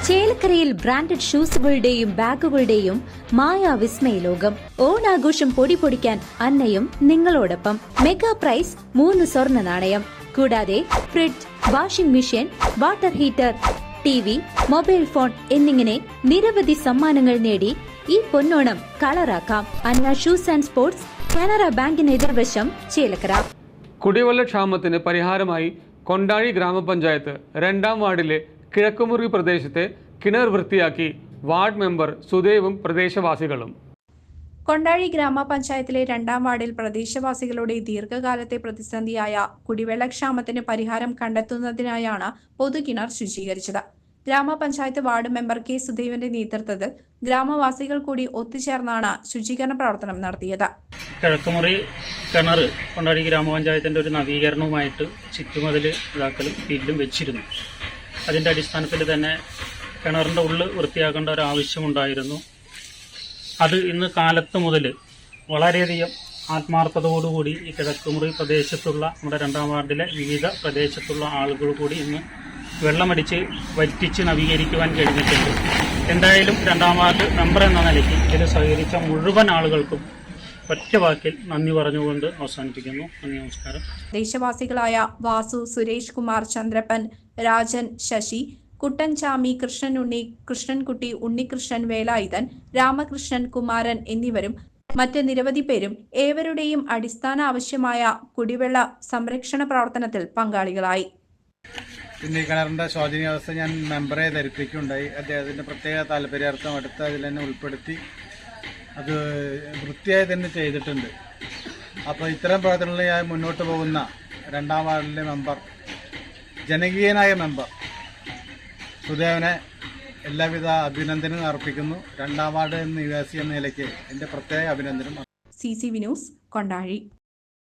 ചേലക്കരയിൽ ബ്രാൻഡഡ് ഷൂസുകളുടെയും ബാഗുകളുടെയും മായാവിസ്മയ ലോകം. ഓണാഘോഷം പൊടിപൊടിക്കാൻ അന്നയും നിങ്ങളോടൊപ്പം. മെഗാ പ്രൈസ് 3 സ്വർണ്ണ നാണയം. കൂടാതെ fridge, washing machine, water heater, TV, mobile phone എന്നിങ്ങനെ നിരവധി സമ്മാനങ്ങൾ നേടി ഈ പൊന്നോണം കളറാക്കാം. അന്ന ഷൂസ് ആൻഡ് സ്പോർട്സ്, കാനറ ബാങ്കിന് എതിർവശം, ചേലക്കര. കുടിവെള്ള ക്ഷാമത്തിന് പരിഹാരമായി കൊണ്ടാഴി ഗ്രാമപഞ്ചായത്ത് 2ാം വാർഡിലെ കിഴക്കുമുറി പ്രദേശത്തെ കിണർ വൃത്തിയാക്കി വാർഡ് മെമ്പർ സുദേവും പ്രദേശവാസികളും. കൊണ്ടാഴി ഗ്രാമപഞ്ചായത്തിലെ 2ാം വാർഡിൽ പ്രദേശവാസികളുടെ ദീർഘകാലത്തെ പ്രതിസന്ധിയായ കുടിവെള്ളക്ഷാമത്തിന് പരിഹാരം കണ്ടെത്തുന്നതിനായാണ് പൊതുകിണർ ശുചീകരിച്ചത്. ഗ്രാമപഞ്ചായത്ത് വാർഡ് മെമ്പർ കെ സുദേവന്റെ നേതൃത്വത്തിൽ ഗ്രാമവാസികൾ കൂടി ഒത്തുചേർന്നാണ് ശുചീകരണ പ്രവർത്തനം നടത്തിയത്. കിഴക്കുമുറി കിണർ കൊണ്ടാഴി ഗ്രാമപഞ്ചായത്തിന്റെ ഒരു നവീകരണവുമായിട്ട് ചുറ്റുമതിൽ ഇതാക്കലും ഫീൽഡും വെച്ചിരുന്നു. അതിൻ്റെ അടിസ്ഥാനത്തിൽ തന്നെ കിണറിൻ്റെ ഉള്ളിൽ വൃത്തിയാക്കേണ്ട ഒരു ആവശ്യമുണ്ടായിരുന്നു. അത് ഇന്ന് കാലത്ത് മുതൽ വളരെയധികം ആത്മാർത്ഥതയോടുകൂടി ഈ കിഴക്കുമുറി പ്രദേശത്തുള്ള നമ്മുടെ 2ാം വാർഡിലെ വിവിധ പ്രദേശത്തുള്ള ആളുകൾ കൂടി ഇന്ന് വെള്ളമടിച്ച് വറ്റിച്ച് നവീകരിക്കുവാൻ കഴിഞ്ഞിട്ടുണ്ട്. എന്തായാലും 2ാം വാർഡ് മെമ്പർ എന്ന നിലയ്ക്ക് ഇതിൽ സഹകരിച്ച മുഴുവൻ ആളുകൾക്കും ഒറ്റ വാക്കിൽ നന്ദി പറഞ്ഞുകൊണ്ട് അവസാനിപ്പിക്കുന്നു. നന്ദി, നമസ്കാരം. ദേശവാസികളായ വാസു, സുരേഷ് കുമാർ, ചന്ദ്രപ്പൻ, രാജൻ, ശശി, കുട്ടൻ ചാമി, കൃഷ്ണനുണ്ണി, കൃഷ്ണൻകുട്ടി, ഉണ്ണികൃഷ്ണൻ, വേലായുധൻ, രാമകൃഷ്ണൻ, കുമാരൻ എന്നിവരും മറ്റ് നിരവധി പേരും ഏവരുടെയും അടിസ്ഥാന ആവശ്യമായ കുടിവെള്ള സംരക്ഷണ പ്രവർത്തനത്തിൽ പങ്കാളികളായി. പിന്നെ ഈ കിണറിൻ്റെ ശോചനീയാവസ്ഥ ഞാൻ മെമ്പറെ ധരിപ്പിക്കുകയുണ്ടായി. അദ്ദേഹത്തിൻ്റെ പ്രത്യേക താല്പര്യാർത്ഥം അടുത്ത് അതിൽ തന്നെ ഉൾപ്പെടുത്തി അത് വൃത്തിയായി തന്നെ ചെയ്തിട്ടുണ്ട്. അപ്പോൾ ഇത്തരം പ്രവർത്തനങ്ങളിലായി മുന്നോട്ട് പോകുന്ന 2ാം വാർഡിലെ മെമ്പർ, ജനകീയനായ മെമ്പർ സുദേവനെ എല്ലാവിധ അഭിനന്ദനവും അർപ്പിക്കുന്നു. 2ാം വാർഡ് നിവാസി എന്ന നിലയ്ക്ക് എൻ്റെ പ്രത്യേക അഭിനന്ദനം. CCV news, Kondazhy.